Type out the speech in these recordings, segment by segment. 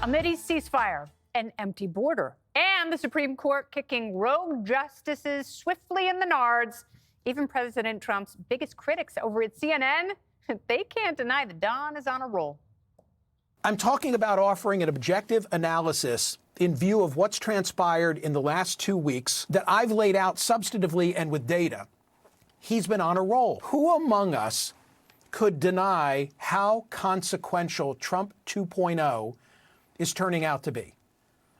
Mideast ceasefire, an empty border, and the Supreme Court kicking rogue justices swiftly in the nards. Even President Trump's biggest critics over at CNN, they can't deny the Don is on a roll. I'm talking about offering an objective analysis in view of what's transpired in the last 2 weeks that I've laid out substantively and with data. He's been on a roll. Who among us could deny how consequential Trump 2.0 is turning out to be?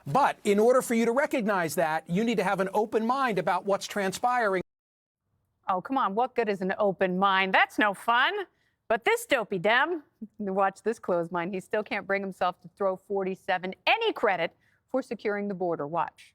But in order for you to recognize that, you need to have an open mind about what's transpiring. Oh, come on. What good is an open mind? That's no fun. But this dopey Dem, watch this closed mind. He still can't bring himself to throw 47 any credit for securing the border. Watch.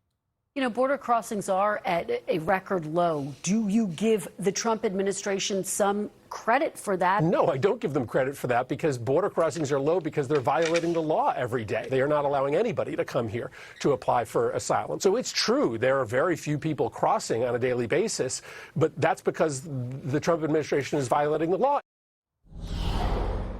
You know, border crossings are at a record low. Do you give the Trump administration some credit for that? No, I don't give them credit for that, because border crossings are low because they're violating the law every day. They are not allowing anybody to come here to apply for asylum. So it's true, there are very few people crossing on a daily basis, but that's because the Trump administration is violating the law.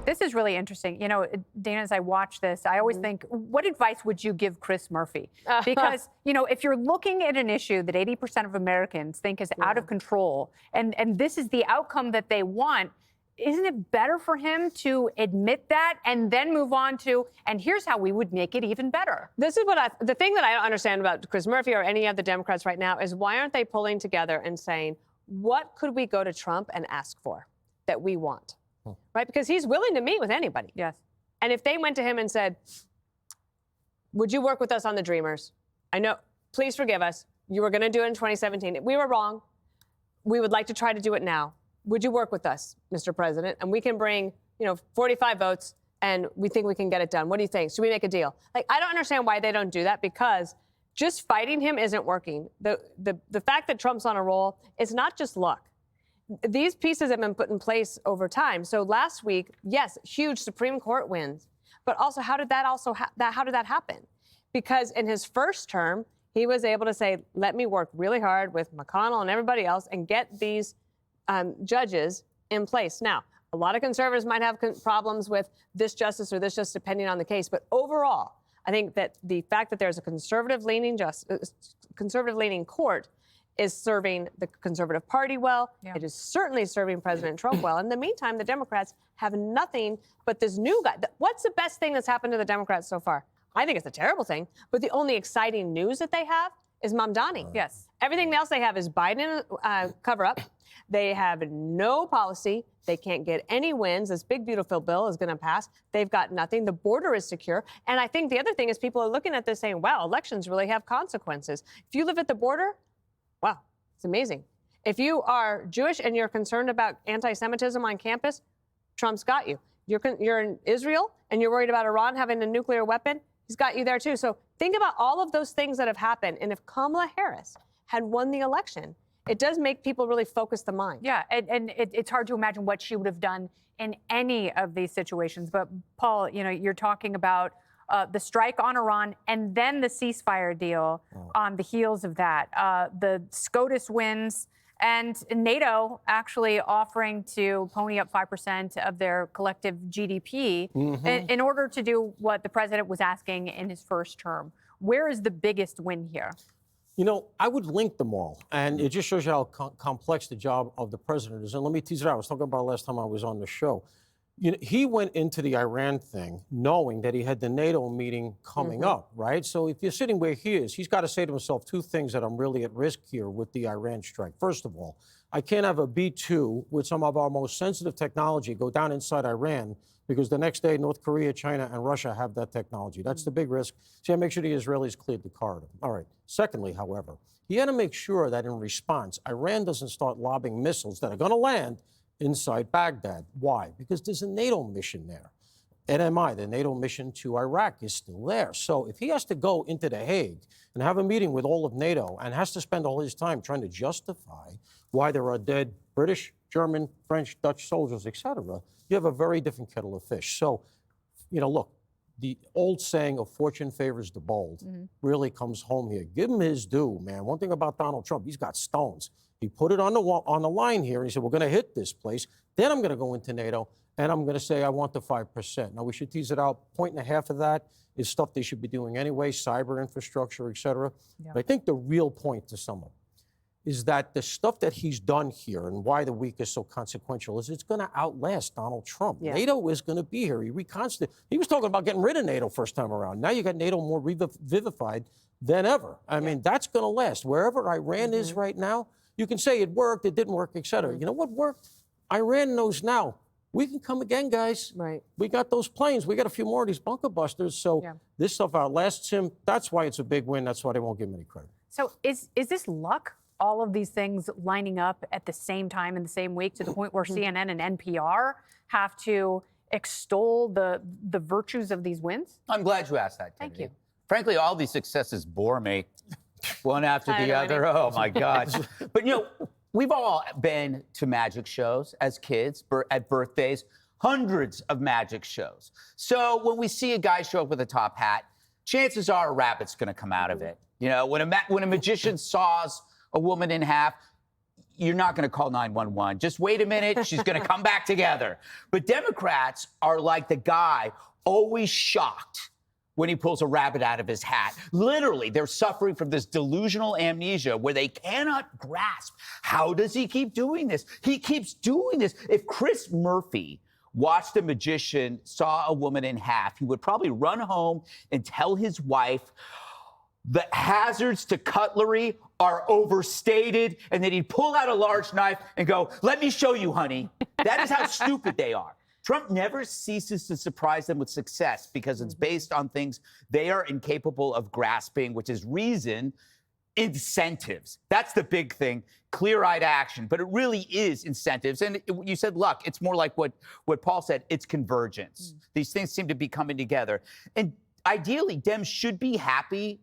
This is really interesting. You know, Dana, as I watch this, I always think, what advice would you give Chris Murphy? Because, you know, if you're looking at an issue that 80% of Americans think is out of control, and this is the outcome that they want, isn't it better for him to admit that and then move on to, and here's how we would make it even better? This is what the thing that I don't understand about Chris Murphy or any of the Democrats right now is, why aren't they pulling together and saying, what could we go to Trump and ask for that we want? Right? Because he's willing to meet with anybody. Yes. And if they went to him and said, would you work with us on the Dreamers? I know, please forgive us. You were going to do it in 2017. We were wrong. We would like to try to do it now. Would you work with us, Mr. President? And we can bring, 45 votes, and we think we can get it done. What do you think? Should we make a deal? Like, I don't understand why they don't do that, because just fighting him isn't working. The fact that Trump's on a roll is not just luck. These pieces have been put in place over time. So last week, yes, huge Supreme Court wins, but also how did that happen? Because in his first term, he was able to say, let me work really hard with McConnell and everybody else and get these judges in place. Now, a lot of conservatives might have problems with this justice or this, just depending on the case. But overall, I think that the fact that there's a conservative-leaning court is serving the Conservative Party well. Yeah. It is certainly serving President Trump well. In the meantime, the Democrats have nothing but this new guy. What's the best thing that's happened to the Democrats so far? I think it's a terrible thing, but the only exciting news that they have is Mamdani. Yes. Everything else they have is Biden cover-up. They have no policy. They can't get any wins. This big, beautiful bill is going to pass. They've got nothing. The border is secure. And I think the other thing is, people are looking at this saying, wow, elections really have consequences. If you live at the border, wow, it's amazing. If you are Jewish and you're concerned about anti-Semitism on campus, Trump's got you. You're in Israel and you're worried about Iran having a nuclear weapon, he's got you there too. So think about all of those things that have happened. And if Kamala Harris had won the election, it does make people really focus the mind. Yeah, and it's hard to imagine what she would have done in any of these situations. But Paul, you're talking about the strike on Iran and then the ceasefire deal on the heels of that. The SCOTUS wins and NATO actually offering to pony up 5% of their collective GDP in order to do what the president was asking in his first term. Where is the biggest win here? I would link them all, and it just shows you how complex the job of the president is. And let me tease it out. I was talking about it last time I was on the show. He went into the Iran thing knowing that he had the NATO meeting coming up, right? So if you're sitting where he is, he's got to say to himself two things that I'm really at risk here with the Iran strike. First of all, I can't have a B-2 with some of our most sensitive technology go down inside Iran, because the next day North Korea, China, and Russia have that technology. That's the big risk. So I make sure the Israelis cleared the corridor. All right. Secondly, however, he had to make sure that in response, Iran doesn't start lobbing missiles that are going to land inside Baghdad. Why? Because there's a NATO mission there. NMI, the NATO mission to Iraq, is still there. So if he has to go into The Hague and have a meeting with all of NATO and has to spend all his time trying to justify why there are dead British, German, French, Dutch soldiers, etc., you have a very different kettle of fish. So, look, the old saying of fortune favors the bold really comes home here. Give him his due, man. One thing about Donald Trump, he's got stones. He put it on the line here, and he said, we're going to hit this place. Then I'm going to go into NATO, and I'm going to say I want the 5%. Now, we should tease it out. 1.5 of that is stuff they should be doing anyway, cyber infrastructure, et cetera. But I think the real point to sum up is that the stuff that he's done here and why the week is so consequential is it's going to outlast Donald Trump. Yeah. NATO is going to be here. He was talking about getting rid of NATO first time around. Now you got NATO more vivified than ever. I mean, that's going to last. Wherever Iran is right now, you can say it worked, it didn't work, et cetera. You know what worked? Iran knows now. We can come again, guys. Right. We got those planes. We got a few more of these bunker busters. So this stuff outlasts him. That's why it's a big win. That's why they won't give him any credit. So is this luck? All of these things lining up at the same time in the same week to the point where CNN and NPR have to extol the virtues of these wins? I'm glad you asked that, Thank Tiffany. you. Frankly, all these successes bore me, one after the other. Oh, my gosh. But, we've all been to magic shows as kids, at birthdays, hundreds of magic shows. So when we see a guy show up with a top hat, chances are a rabbit's going to come out of it. When a magician saws a woman in half, you're not going to call 911. Just wait a minute. She's going to come back together. But Democrats are like the guy always shocked when he pulls a rabbit out of his hat. Literally, they're suffering from this delusional amnesia where they cannot grasp, how does he keep doing this? He keeps doing this. If Chris Murphy watched a magician saw a woman in half, he would probably run home and tell his wife, the hazards to cutlery are overstated, and then he'd pull out a large knife and go, let me show you, honey. That is how stupid they are. Trump never ceases to surprise them with success because it's based on things they are incapable of grasping, which is reason, incentives. That's the big thing, clear-eyed action. But it really is incentives. And you said luck. It's more like what Paul said. It's convergence. These things seem to be coming together. And ideally, Dems should be happy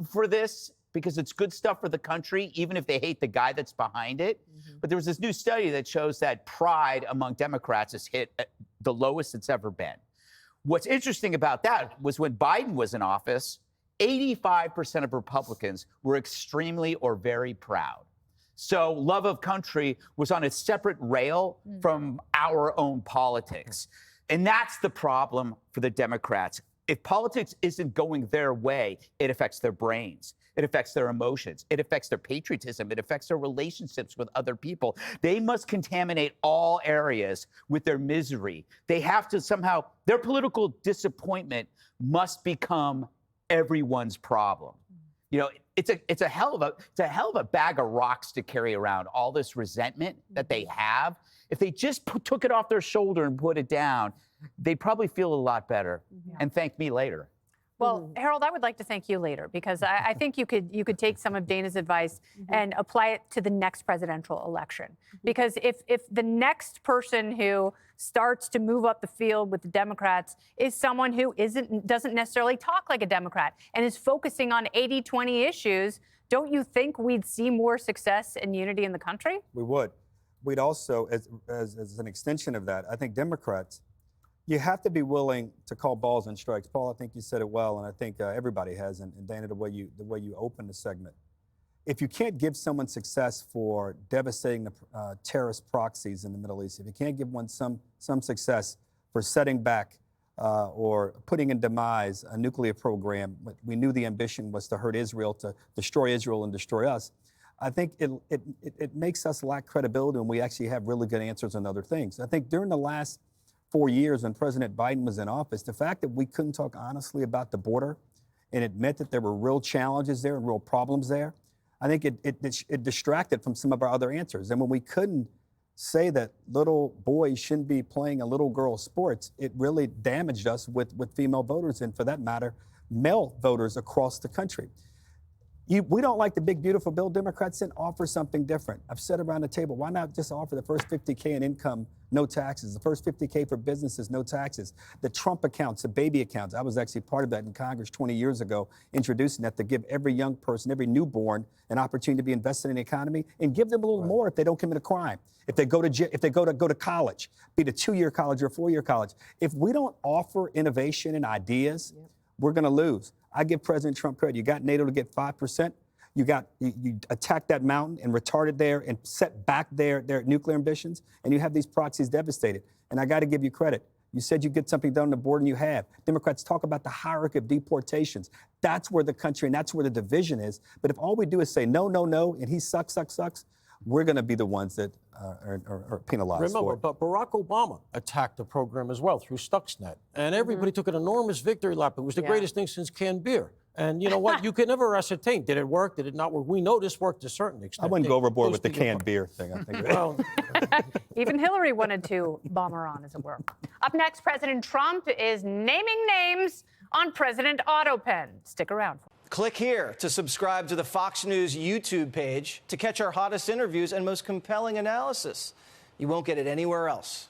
for this because it's good stuff for the country, even if they hate the guy that's behind it. But there was this new study that shows that pride among Democrats has hit the lowest it's ever been. What's interesting about that was when Biden was in office, 85% of Republicans were extremely or very proud. So love of country was on a separate rail from our own politics. And that's the problem for the Democrats. If politics isn't going their way, it affects their brains. It affects their emotions. It affects their patriotism. It affects their relationships with other people. They must contaminate all areas with their misery. They have to somehow, their political disappointment must become everyone's problem. It's a hell of a bag of rocks to carry around, all this resentment that they have. If they just took it off their shoulder and put it down, they'd probably feel a lot better and thank me later. Well, Harold, I would like to thank you later because I think you could take some of Dana's advice and apply it to the next presidential election. Because if the next person who starts to move up the field with the Democrats is someone who doesn't necessarily talk like a Democrat and is focusing on 80-20 issues, don't you think we'd see more success and unity in the country? We would. We'd also, as an extension of that, I think Democrats, you have to be willing to call balls and strikes. Paul, I think you said it well, and I think everybody has, and Dana, the way you open the segment. If you can't give someone success for devastating the terrorist proxies in the Middle East, if you can't give one some success for setting back or putting in demise a nuclear program, we knew the ambition was to hurt Israel, to destroy Israel and destroy us. I think it makes us lack credibility when we actually have really good answers on other things. I think during the last 4 years when President Biden was in office, the fact that we couldn't talk honestly about the border and admit that there were real challenges there and real problems there, I think it distracted from some of our other answers. And when we couldn't say that little boys shouldn't be playing a little girl's sports, it really damaged us with female voters and, for that matter, male voters across the country. We don't like the big, beautiful bill. Democrats didn't offer something different. I've said around the table, why not just offer the first $50K in income, no taxes, the first $50K for businesses, no taxes, the Trump accounts, the baby accounts. I was actually part of that in Congress 20 years ago, introducing that to give every young person, every newborn, an opportunity to be invested in the economy and give them a little more if they don't commit a crime. If they go to college, be it a 2-year college or a 4-year college. If we don't offer innovation and ideas, we're going to lose. I give President Trump credit. You got NATO to get 5%. You attacked that mountain and retarded and set back their nuclear ambitions, and you have these proxies devastated. And I got to give you credit. You said you get something done on the board, and you have. Democrats talk about the hierarchy of deportations. That's where the country and that's where the division is. But if all we do is say no, no, no, and he sucks, we're going to be the ones that are penalized for Remember, it. but Barack Obama attacked the program as well through Stuxnet. And everybody took an enormous victory lap. It was the greatest thing since canned beer. And you know what? You can never ascertain. Did it work? Did it not work? We know this worked to a certain extent. I wouldn't go overboard Those with the people- canned beer thing. I think. Well, Even Hillary wanted to bomb Iran, as it were. Up next, President Trump is naming names on President AutoPen. Stick around. Click here to subscribe to the Fox News YouTube page to catch our hottest interviews and most compelling analysis. You won't get it anywhere else.